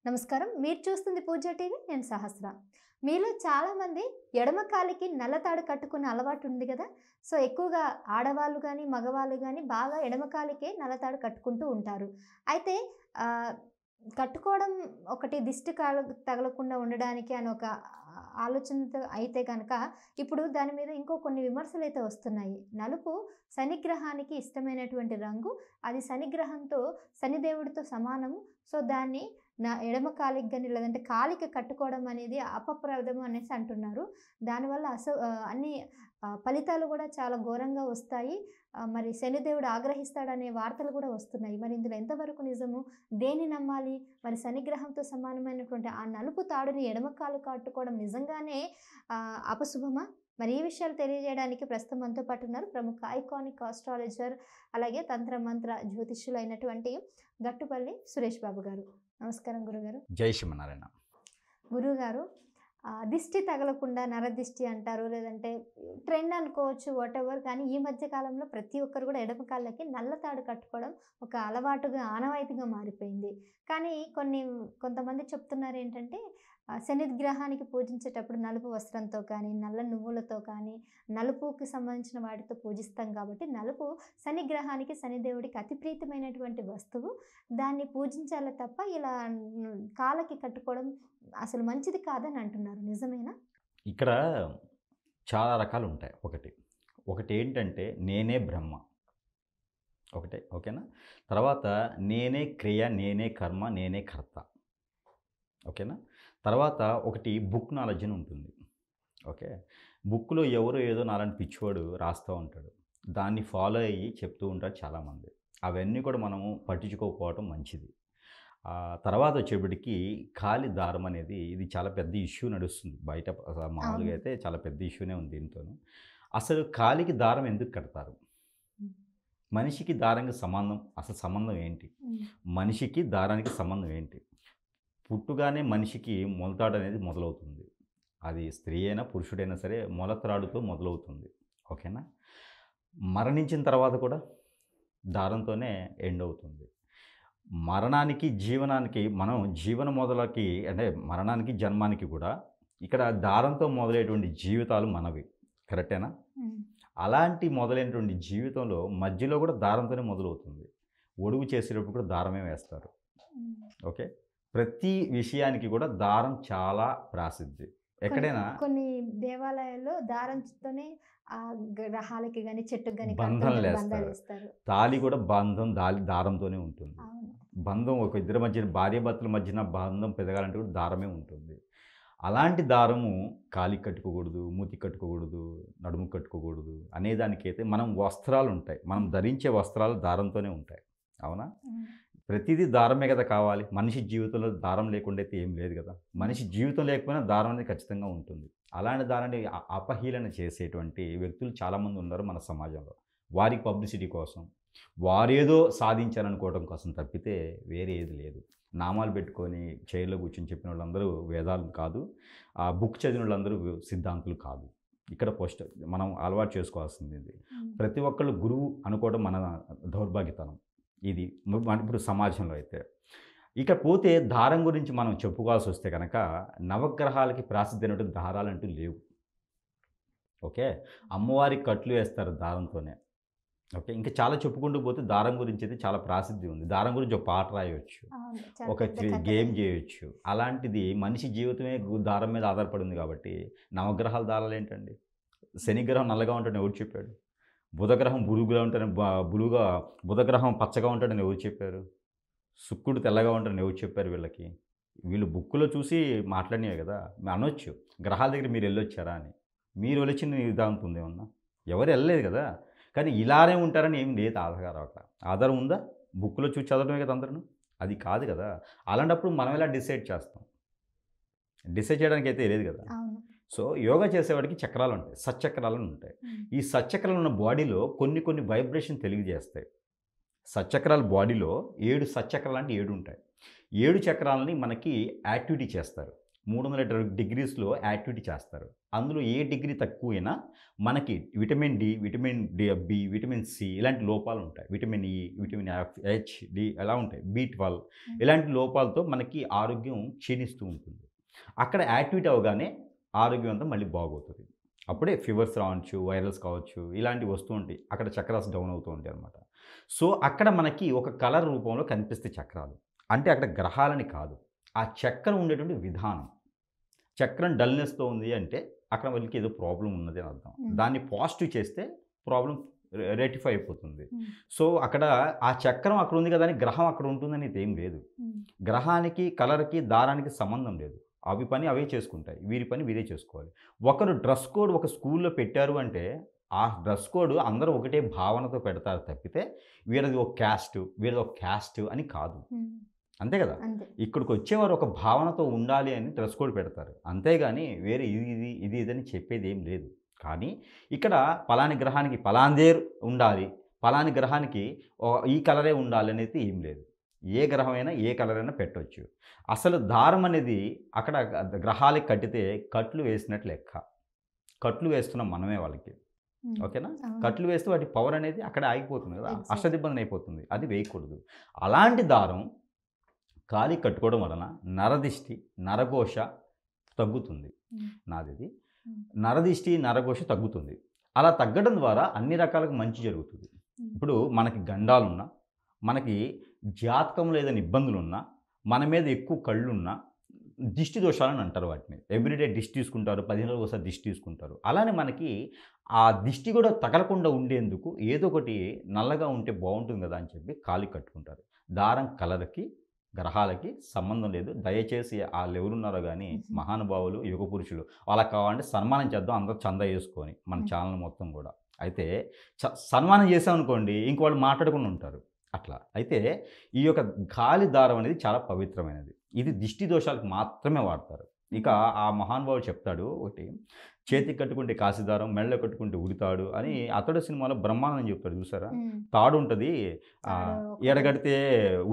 నమస్కారం. మీరు చూస్తుంది పూజ టీవీ. నేను సహస్ర. మీలో చాలామంది ఎడమ కాలికి నల్ల తాడు కట్టుకునే అలవాటు ఉంది గదా! సో, ఎక్కువగా ఆడవాళ్ళు గానీ, మగవాళ్ళు గానీ బాగా ఎడమ కాలికే నల్ల తాడు కట్టుకుంటూ ఉంటారు. అయితే ఆహ్, కట్టుకోవడం ఒకటి దిష్టి తగలకుండా ఉండడానికి అని ఒక ఆలోచనతో అయితే గనక, ఇప్పుడు దాని మీద ఇంకో కొన్ని విమర్శలైతే వస్తున్నాయి. నలుపు శనిగ్రహానికి ఇష్టమైనటువంటి రంగు. అది శనిగ్రహంతో శనిదేవుడితో సమానము. సో, దాన్ని ఎడమ కాలికి గాని, లేదంటే కాలికి కట్టుకోవడం అనేది అపప్రదం అనేసి అంటున్నారు. దానివల్ల అన్ని ఫలితాలు గూడా చాలా ఘోరంగా వస్తాయి. మరి శనిదేవుడు ఆగ్రహిస్తాడనే వార్తలు గూడా వస్తున్నాయి. మరి ఇందులో ఎంతవరకు నిజము? దేన్ని నమ్మాలి? మరి శనిగ్రహంతో సమానమైనటువంటి ఆ నలుపు తాడుని ఎడమ కాలు కట్టుకోవడం నిజంగానే అపశుభమా? మరి ఈ విషయాలు తెలియజేయడానికి ప్రస్తుతం మనతో పాటు ఉన్నారు ప్రముఖ ఐకానిక్ ఆస్ట్రాలజర్, అలాగే తంత్ర మంత్ర జ్యోతిష్యులైనటువంటి గట్టుపల్లి సురేష్ బాబు గారు. నమస్కారం గురుగారు. జై శ్రీమన్నారాయణ. గురుగారు, దిష్టి తగలకుండా నరదిష్టి అంటారు. లేదంటే ట్రెండ్ అనుకోవచ్చు, వాటెవర్. కానీ ఈ మధ్య కాలంలో ప్రతి ఒక్కరు కూడా ఎడమ కాళ్ళకి నల్ల తాడు కట్టుకోవడం ఒక అలవాటుగా, ఆనవాయితీగా మారిపోయింది. కానీ కొంతమంది చెప్తున్నారేంటంటే శనిగ్రహానికి పూజించేటప్పుడు నలుపు వస్త్రంతో కానీ, నల్ల నువ్వులతో కానీ, నలుపుకి సంబంధించిన వాటితో పూజిస్తాం కాబట్టి నలుపు శనిగ్రహానికి, శనిదేవుడికి అతి ప్రీతమైనటువంటి వస్తువు. దాన్ని పూజించాలే తప్ప ఇలా కాళ్ళకి కట్టుకోవడం అసలు మంచిది కాదని అంటున్నారు. నిజమేనా? ఇక్కడ చాలా రకాలు ఉంటాయి. ఒకటేంటంటే నేనే బ్రహ్మ. ఓకేనా? తర్వాత నేనే క్రియ, నేనే కర్మ, నేనే కర్త. ఓకేనా? తర్వాత ఒకటి బుక్ నాలెడ్జ్ అని ఉంటుంది. ఓకే. బుక్‌లో ఎవరో ఏదో నాలాంటి పిచ్చివాడు రాస్తూ ఉంటాడు. దాన్ని ఫాలో అయ్యి చెప్తూ ఉంటారు చాలామంది. అవన్నీ కూడా మనము పట్టించుకోకపోవటం మంచిది. తర్వాత వచ్చేప్పటికి కాలి దారం అనేది ఇది చాలా పెద్ద ఇష్యూ నడుస్తుంది బయట. మామూలుగా అయితే చాలా పెద్ద ఇష్యూనే ఉంది దీంతోను. అసలు కాలికి దారం ఎందుకు కడతారు? మనిషికి దారానికి సంబంధం ఏంటి? మనిషికి దారానికి సంబంధం ఏంటి? పుట్టుగానే మనిషికి మొలతాడు అనేది మొదలవుతుంది. అది స్త్రీ అయినా పురుషుడైనా సరే మొలతాడుతో మొదలవుతుంది. ఓకేనా? మరణించిన తర్వాత కూడా దారంతోనే ఎండ్ అవుతుంది. మరణానికి, జీవనానికి మనం జీవన మొదలకి అంటే మరణానికి, జన్మానికి కూడా ఇక్కడ దారంతో మొదలయ్యేటువంటి జీవితాలు మనవి. కరెక్టేనా? అలాంటి మొదలైనటువంటి జీవితంలో మధ్యలో కూడా దారంతోనే మొదలవుతుంది. ఒడుగు చేసేటప్పుడు కూడా దారమే వేస్తారు. ఓకే. ప్రతి విషయానికి కూడా దారం చాలా ప్రాసిద్ధి. ఎక్కడైనా కొన్ని దేవాలయాల్లో దారంతోనే గ్రహాలకి గాని, చెట్టుకి గాని బంధం లేస్తారు. తాళి కూడా దారంతోనే ఉంటుంది. బంధం ఒక ఇద్దరి మధ్యన, భార్యాభర్తల మధ్యన బంధం పెరగాలంటే కూడా దారమే ఉంటుంది. అలాంటి దారము కాలికి కట్టుకోకూడదు, మూతికి కట్టుకోకూడదు, నడుముకి కట్టుకోకూడదు అనేదానికైతే మనం వస్త్రాలు ఉంటాయి. మనం ధరించే వస్త్రాలు దారంతోనే ఉంటాయి. అవునా? ప్రతిదీ దారమే కదా కావాలి. మనిషి జీవితంలో దారం లేకుండా అయితే ఏం లేదు కదా. మనిషి జీవితం లేకపోయినా దారం అనేది ఖచ్చితంగా ఉంటుంది. అలాంటి దారాన్ని అపహీలన చేసేటువంటి వ్యక్తులు చాలామంది ఉన్నారు మన సమాజంలో. వారికి పబ్లిసిటీ కోసం, వారేదో సాధించాలనుకోవడం కోసం తప్పితే వేరే ఏది లేదు. నామాలు పెట్టుకొని చైర్లో కూర్చొని చెప్పిన వాళ్ళందరూ వేదాలు కాదు. ఆ బుక్ చదివిన వాళ్ళందరూ సిద్ధాంతులు కాదు. ఇక్కడ ఫస్ట్ మనం అలవాటు చేసుకోవాల్సింది ఇది. ప్రతి ఒక్కళ్ళు గురువు అనుకోవడం మన దౌర్భాగ్యతనం. ఇది ఇప్పుడు సమాజంలో అయితే. ఇకపోతే దారం గురించి మనం చెప్పుకోవాల్సి వస్తే కనుక నవగ్రహాలకి ప్రాసిద్ధి అయినటువంటి దారాలంటూ లేవు. ఓకే. అమ్మవారికి కట్లు వేస్తారు దారంతోనే. ఓకే. ఇంకా చాలా చెప్పుకుంటూ పోతే దారం గురించి అయితే చాలా ప్రాసిద్ధి ఉంది. దారం గురించి ఒక పాట రాయొచ్చు, ఒక గేమ్ చేయొచ్చు. అలాంటిది మనిషి జీవితమే దారం మీద ఆధారపడి ఉంది కాబట్టి నవగ్రహాల దారాలు ఏంటండి? శనిగ్రహం నల్లగా ఉంటాడని ఎవరు చెప్పాడు? బుధగ్రహం బులుగుగా ఉంటాడని బుధగ్రహం పచ్చగా ఉంటాడని ఎవరు చెప్పారు? శుక్రుడు తెల్లగా ఉంటాడని ఎవరు చెప్పారు వీళ్ళకి? వీళ్ళు బుక్కులో చూసి మాట్లాడినవే కదా. అనొచ్చు గ్రహాల దగ్గర మీరు వెళ్ళొచ్చారా అని. మీరు వెళ్ళొచ్చిన నిర్ధాంతం ఉంది ఏమన్నా? ఎవరు వెళ్ళలేదు కదా. కానీ ఇలానే ఉంటారని ఏం లేదు ఆధారం. అక్కడ ఆధారం ఉందా? బుక్లో చూసి చదవడమే కదా అందరూ. అది కాదు కదా. అలాంటప్పుడు మనం ఎలా డిసైడ్ చేస్తాం? డిసైడ్ చేయడానికి అయితే లేదు కదా. సో యోగా చేసేవాడికి చక్రాలు ఉంటాయి, సచ్చక్రాలను ఉంటాయి. ఈ సచ్చక్రాలు ఉన్న బాడీలో కొన్ని వైబ్రేషన్ తెలియజేస్తాయి. సచ్చక్రాల బాడీలో 7 సచ్చక్రాలు అంటే 7 ఉంటాయి. 7 చక్రాలని మనకి యాక్టివిటీ చేస్తారు. 360 డిగ్రీస్లో యాక్టివిటీ చేస్తారు. అందులో ఏ డిగ్రీ తక్కువైనా మనకి vitamin D, vitamin B, vitamin C ఇలాంటి లోపాలు ఉంటాయి. Vitamin E, vitamin F, H, D ఎలా ఉంటాయి, B12 ఇలాంటి లోపాలతో మనకి ఆరోగ్యం క్షీణిస్తూ ఉంటుంది. అక్కడ యాక్టివిటీ అవగానే ఆరోగ్యం అంతా మళ్ళీ బాగవుతుంది. అప్పుడే ఫీవర్స్ రావచ్చు, వైరల్స్ కావచ్చు, ఇలాంటివి వస్తూ ఉంటాయి. అక్కడ చక్రాస్ డౌన్ అవుతూ ఉంటాయి అన్నమాట. సో అక్కడ మనకి ఒక కలర్ రూపంలో కనిపిస్తాయి చక్రాలు. అంటే అక్కడ గ్రహాలని కాదు, ఆ చక్రం ఉండేటువంటి విధానం. చక్రం డల్నెస్తో ఉంది అంటే అక్కడ వాళ్ళకి ఏదో ప్రాబ్లం ఉన్నది అని అర్థం. దాన్ని పాజిటివ్ చేస్తే ప్రాబ్లం రెటిఫై అయిపోతుంది. సో అక్కడ ఆ చక్రం అక్కడ ఉంది కదా అని గ్రహం అక్కడ ఉంటుందని ఏం లేదు. గ్రహానికి, కలర్కి, దారానికి సంబంధం లేదు. అవి పని అవే చేసుకుంటాయి, వీరి పని వీరే చేసుకోవాలి. ఒకరు డ్రెస్ కోడ్ ఒక స్కూల్లో పెట్టారు అంటే ఆ డ్రెస్ కోడ్ అందరూ ఒకటే భావనతో పెడతారు తప్పితే వీరిది ఒక క్యాస్ట్, వీరిది ఒక క్యాస్ట్ అని కాదు. అంతే కదా. ఇక్కడికి వచ్చేవారు ఒక భావనతో ఉండాలి అని డ్రెస్ కోడ్ పెడతారు, అంతేగాని వేరే ఇది ఇదని చెప్పేది ఏం లేదు. కానీ ఇక్కడ పలాని గ్రహానికి పలాందే ఉండాలి, పలాని గ్రహానికి ఈ కలరే ఉండాలి అనేది ఏం లేదు. ఏ గ్రహమైనా ఏ కలర్ అయినా పెట్టవచ్చు. అసలు దారం అనేది అక్కడ గ్రహాలకి కట్టితే కట్లు వేసినట్లు లెక్క. కట్లు వేస్తున్నాం మనమే వాళ్ళకి, ఓకేనా. కట్లు వేస్తే వాటి పవర్ అనేది అక్కడ ఆగిపోతుంది కదా, అష్టదిబ్బంది అయిపోతుంది. అది వేయకూడదు. అలాంటి దారం కాలి కట్టుకోవడం వలన నరదిష్టి, నరఘోష తగ్గుతుంది. నాది నరదిష్టి, నరఘోష తగ్గుతుంది. అలా తగ్గడం ద్వారా అన్ని రకాలకు మంచి జరుగుతుంది. ఇప్పుడు మనకి గండాలున్నా, మనకి జాతకంలో ఏదైనా ఇబ్బందులున్నా, మన మీద ఎక్కువ కళ్ళున్నా దిష్టి దోషాలని అంటారు వాటిని. ఎవ్రీడే దిష్టి తీసుకుంటారు, 15 రోజులు ఒకసారి దిష్టి తీసుకుంటారు. అలానే మనకి ఆ దిష్టి కూడా తగలకుండా ఉండేందుకు ఏదో ఒకటి నల్లగా ఉంటే బాగుంటుంది కదా అని చెప్పి కాలికి కట్టుకుంటారు. దారం కలర్కి, గ్రహాలకి సంబంధం లేదు. దయచేసి వాళ్ళు ఎవరున్నారో కానీ మహానుభావులు, యుగ పురుషులు, వాళ్ళకి కావాలంటే సన్మానం చేద్దాం అందరూ చందా వేసుకొని మన ఛానల్ మొత్తం కూడా. అయితే సన్మానం చేసామనుకోండి ఇంక వాళ్ళు మాట్లాడుకుని ఉంటారు అట్లా. అయితే ఈ యొక్క గాలి దారం అనేది చాలా పవిత్రమైనది. ఇది దిష్టి దోషాలకు మాత్రమే వాడతారు. ఇక ఆ మహానుభావుడు చెప్తాడు ఒకటి, చేతికి కట్టుకుంటే కాశీదారం, మెళ్ళ కట్టుకుంటే ఉరితాడు అని అతడు సినిమాలో బ్రహ్మానందం చెప్తాడు చూసారా. తాడు ఉంటుంది, ఎడగడితే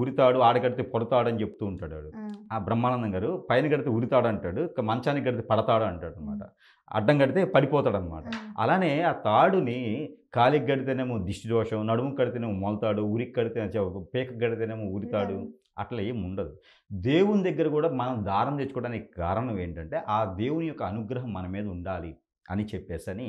ఉరితాడు, ఆడగడితే పొడతాడు అని చెప్తూ ఉంటాడు వాడు. ఆ బ్రహ్మానందం గారు పైన కడితే ఉరితాడు అంటాడు, మంచానికి కడితే పడతాడు అంటాడు అనమాట. అడ్డం కడితే పడిపోతాడు అనమాట. అలానే ఆ తాడుని కాలికి కడితేనేమో దిష్టి దోషం, నడుముకి కడితేనేమో మొలతాడు, ఉరికి కడితే పేక కడితేనేమో ఉరితాడు, అట్లా ఏం ఉండదు. దేవుని దగ్గర కూడా మనం దారం తెచ్చుకోవడానికి కారణం ఏంటంటే ఆ దేవుని యొక్క అనుగ్రహం మన మీద ఉండాలి అని చెప్పేసని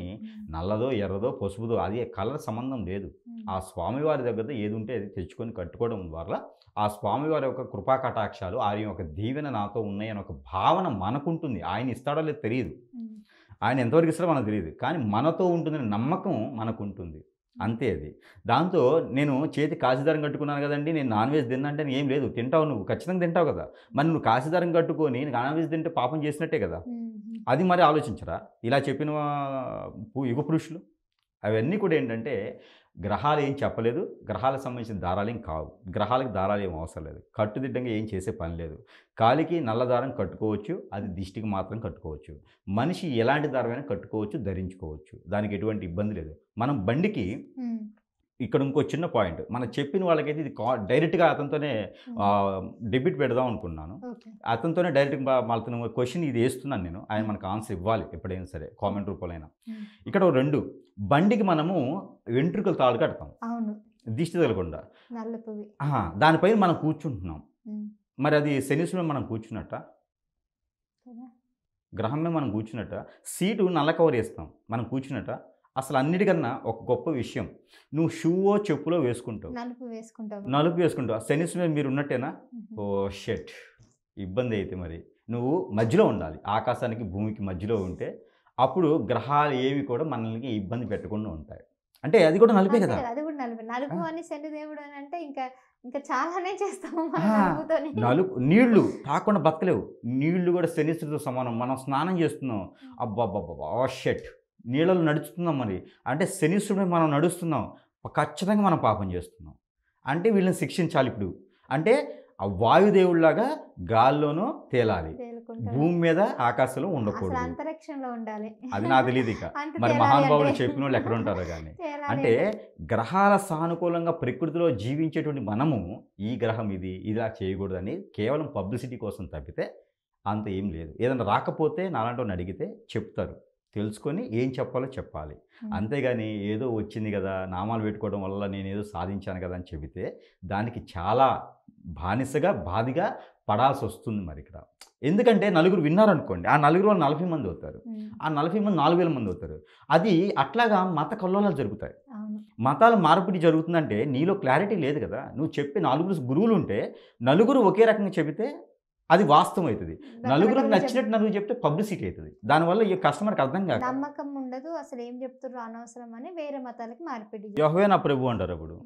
నల్లదో, ఎర్రదో, పసుపుదో అది కలర్ సంబంధం లేదు. ఆ స్వామివారి దగ్గర ఏది ఉంటే అది తెచ్చుకొని కట్టుకోవడం వల్ల ఆ స్వామివారి యొక్క కృపా కటాక్షాలు, ఆయన యొక్క దీవెన నాతో ఉన్నాయని ఒక భావన మనకుంటుంది. ఆయన ఇస్తాడో లేదో తెలియదు, ఆయన ఎంతవరకు ఇస్తాడో మనకు తెలియదు, కానీ మనతో ఉంటుందని నమ్మకం మనకు ఉంటుంది. అంతే అది. దాంతో నేను చేతి కాశీదారం కట్టుకున్నాను కదండి, నేను నాన్ వెజ్ తిన్నంటే ఏం లేదు, తింటావు, నువ్వు ఖచ్చితంగా తింటావు కదా. మరి నువ్వు కాశీదారం కట్టుకొని నాన్ వెజ్ తింటే పాపం చేసినట్టే కదా. అది మరి ఆలోచించరా ఇలా చెప్పిన యుగ పురుషులు? అవన్నీ కూడా ఏంటంటే గ్రహాలు ఏం చెప్పలేదు, గ్రహాలకు సంబంధించిన దారాలు ఏం కావు, గ్రహాలకు దారాలు ఏం అవసరం లేదు, కట్టుదిడ్డంగా ఏం చేసే పని లేదు. కాలికి నల్ల దారం కట్టుకోవచ్చు, అది దిష్టికి మాత్రం కట్టుకోవచ్చు. మనిషి ఎలాంటి దారమైనా కట్టుకోవచ్చు, ధరించుకోవచ్చు, దానికి ఎటువంటి ఇబ్బంది లేదు. మనం బండికి ఇక్కడ ఇంకో చిన్న పాయింట్, మనం చెప్పిన వాళ్ళకైతే ఇది డైరెక్ట్గా అతనితోనే డెబిట్ పెడదాం అనుకున్నాను. అతనితోనే డైరెక్ట్గా మళ్ళీ క్వశ్చన్ ఇది వేస్తున్నాను నేను, ఆయన మనకు ఆన్సర్ ఇవ్వాలి ఎప్పుడైనా సరే, కామెంట్ రూపంలో. ఇక్కడ 2 బండికి మనము వెంట్రుకలు తాడు కడతాం దిష్టి తగలకుండా, దానిపైన మనం కూర్చుంటున్నాం. మరి అది శనీశ్వరం మనం కూర్చున్నట్ట, గ్రహమే మనం కూర్చున్నట్ట, సీటు నల్ల కవర్ వేస్తాం మనం కూర్చున్నట్ట. అసలు అన్నిటికన్నా ఒక గొప్ప విషయం, నువ్వు షూవో చెప్పులో వేసుకుంటావు, నలుపు వేసుకుంటావు, శనీశ్వరం మీరు ఉన్నట్టేనా? ఓ షెట్, ఇబ్బంది అయితే మరి నువ్వు మధ్యలో ఉండాలి, ఆకాశానికి భూమికి మధ్యలో ఉంటే అప్పుడు గ్రహాలు ఏవి కూడా మనల్ని ఇబ్బంది పెట్టకుండా ఉంటాయి. అంటే అది కూడా నలిపే కదా, అది కూడా నలుపు అని శనిదేవుడు అని అంటే ఇంకా చాలానే చేస్తాము. నలుపు నీళ్లు తాకుండా బతకలేవు, నీళ్లు కూడా శనిశ్వరుడితో సమానం. మనం స్నానం చేస్తున్నాం, అబ్బాబ్బాబ్బా షెట్, నీళ్ళలో నడుస్తున్నాం, మరి అంటే శనీశ్వరుడు మనం నడుస్తున్నాం, ఖచ్చితంగా మనం పాపం చేస్తున్నాం. అంటే వీళ్ళని శిక్షించాలి ఇప్పుడు. అంటే ఆ వాయుదేవుడిలాగా గాల్లోనూ తేలాలి, భూమి మీద ఆకాశంలో ఉండకూడదు, అంతరిక్షంలో ఉండాలి. అది నాకు తెలియదు. ఇక మరి మహానుభావులు చెప్పిన వాళ్ళు ఎక్కడ ఉంటారో కానీ. అంటే గ్రహాల సానుకూలంగా ప్రకృతిలో జీవించేటువంటి మనము ఈ గ్రహం ఇది ఇలా చేయకూడదని కేవలం పబ్లిసిటీ కోసం తప్పితే అంత ఏం లేదు. ఏదైనా రాకపోతే నాలాంటోడిని అడిగితే చెప్తారు. తెలుసుకొని ఏం చెప్పాలో చెప్పాలి. అంతేగాని ఏదో వచ్చింది కదా, నామాలు పెట్టుకోవడం వల్ల నేనేదో సాధించాను కదా అని చెబితే దానికి చాలా బాధగా పడాల్సొస్తుంది మరి ఇక్కడ. ఎందుకంటే నలుగురు విన్నారనుకోండి, ఆ నలుగురు వాళ్ళు 40 మంది అవుతారు. ఆ 40 మంది 4000 మంది అవుతారు. అది అట్లాగా మత కల్లోలాలు జరుగుతాయి. మతాల మార్పిడి జరుగుతుందంటే నీలో క్లారిటీ లేదు కదా. నువ్వు చెప్పే నలుగురు గురువులుంటే నలుగురు ఒకే రకంగా చెబితే అది వాస్తవం అవుతుంది. నలుగురికి నచ్చినట్టు నలుగురు చెప్తే పబ్లిసిటీ అవుతుంది. దానివల్ల ఈ కస్టమర్కి అర్థం కాదు, నమ్మకం ఉండదు, అసలు ఏం చెప్తుర్రో అనవసరం అని వేరే మతాలకు మార్పిడి. యెహోవా నా ప్రభు అంటారు అప్పుడు.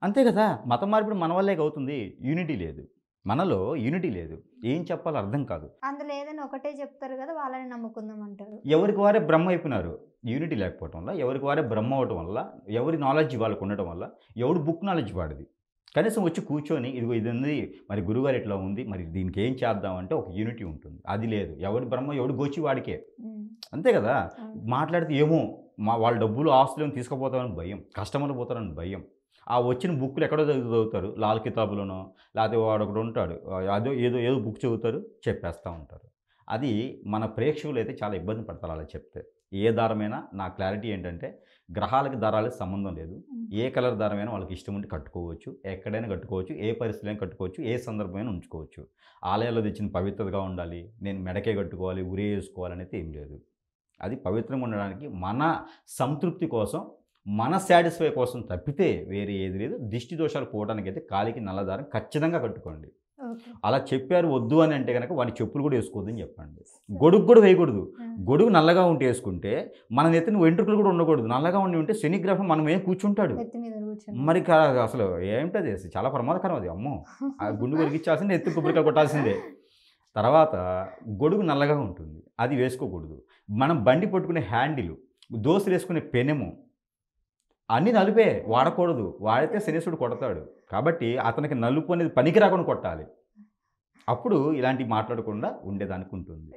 అంతే కదా, మత మార్పిడి మన వల్లే అవుతుంది. యూనిటీ లేదు, మనలో యూనిటీ లేదు. ఏం చెప్పాలో అర్థం కాదు. అందులో ఏదైనా ఒకటే చెప్తారు కదా, వాళ్ళని నమ్ముకుందాం అంటారు. ఎవరికి వారే బ్రహ్మ అయిపోయినారు. యూనిటీ లేకపోవటం వల్ల, ఎవరికి వారే బ్రహ్మ అవటం వల్ల, ఎవరి నాలెడ్జ్ వాళ్ళకు ఉండటం వల్ల, ఎవడు బుక్ నాలెడ్జ్ వాడిది. కనీసం వచ్చి కూర్చొని ఇదిగో ఇది ఉంది, మరి గురుగారు ఇట్లా ఉంది, మరి దీనికి ఏం చేద్దామంటే ఒక యూనిటీ ఉంటుంది. అది లేదు. ఎవడి బ్రహ్మ ఎవడు గోచి వాడికే. అంతే కదా. మాట్లాడితే ఏమో వాళ్ళ డబ్బులు ఆస్తులను తీసుకుపోతారని భయం, కస్టమర్లు పోతారని భయం. ఆ వచ్చిన బుక్కులు ఎక్కడో చదువుతారు, లాల్ కితాబులోనో, లేకపోతే వాడు ఒకడు ఉంటాడు, ఏదో బుక్ చదువుతారు, చెప్పేస్తూ ఉంటారు. అది మన ప్రేక్షకులు అయితే చాలా ఇబ్బంది పడతారు అలా చెప్తే. ఏ దారమైనా నా క్లారిటీ ఏంటంటే, గ్రహాలకి దారాలకి సంబంధం లేదు. ఏ కలర్ దారమైనా వాళ్ళకి ఇష్టం ఉంటే కట్టుకోవచ్చు, ఎక్కడైనా కట్టుకోవచ్చు, ఏ పరిస్థితులైనా కట్టుకోవచ్చు, ఏ సందర్భమైనా ఉంచుకోవచ్చు. ఆలయాల్లో తెచ్చిన పవిత్రతగా ఉండాలి, నేను మెడకే కట్టుకోవాలి, ఉరే వేసుకోవాలనేది ఏం లేదు. అది పవిత్రంగా ఉండడానికి మన సంతృప్తి కోసం, మన సాటిస్ఫై కోసం తప్పితే వేరే ఏది లేదు. దిష్టి దోషాలు పోవడానికి అయితే కాలికి నల్లదారం ఖచ్చితంగా కట్టుకోండి. అలా చెప్పారు వద్దు అని అంటే కనుక వాడి చెప్పులు కూడా వేసుకోవద్దని చెప్పండి. గొడుగు కూడా వేయకూడదు. గొడుగు నల్లగా ఉంటే వేసుకుంటే మన నెత్తిన వెంట్రుకలు కూడా ఉండకూడదు. నల్లగా ఉంటే శనిగ్రహం మనం ఏం కూర్చుంటాడు మరి. అసలు ఏమిటది, చాలా ప్రమాదకరం అది. అమ్మో, ఆ గుండు వెలిగించాల్సిందే, ఎత్తు కొబ్బరికాయ కొట్టాల్సిందే. తర్వాత గొడుగు నల్లగా ఉంటుంది, అది వేసుకోకూడదు. మనం బండి పట్టుకునే హ్యాండిల్, దోశలు వేసుకునే పెనము అన్నీ నలుపే, వాడకూడదు. వాడితే శనీశ్వరుడు కొడతాడు. కాబట్టి అతనికి నలుపు అనేది పనికి రాకుండా కొట్టాలి. అప్పుడు ఇలాంటివి మాట్లాడకుండా ఉండేదానికి ఉంటుంది.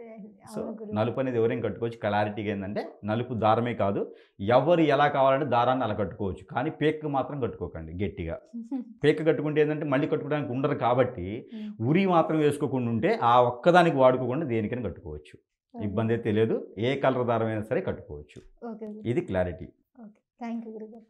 సో నలుపు అనేది ఎవరైనా కట్టుకోవచ్చు. క్లారిటీగా ఏంటంటే నలుపు దారమే కాదు, ఎవరు ఎలా కావాలంటే దారాన్ని అలా కట్టుకోవచ్చు. కానీ పేక మాత్రం కట్టుకోకండి గట్టిగా. పేక కట్టుకుంటే ఏంటంటే మళ్ళీ కట్టుకోవడానికి ఉండరు. కాబట్టి ఉరి మాత్రం వేసుకోకుండా ఉంటే ఆ ఒక్కదానికి వాడుకోకుండా దేనికైనా కట్టుకోవచ్చు. ఇబ్బంది అయితే లేదు. ఏ కలర్ దారమైనా సరే కట్టుకోవచ్చు. ఇది క్లారిటీ. థ్యాంక్ యూ గురుగారు.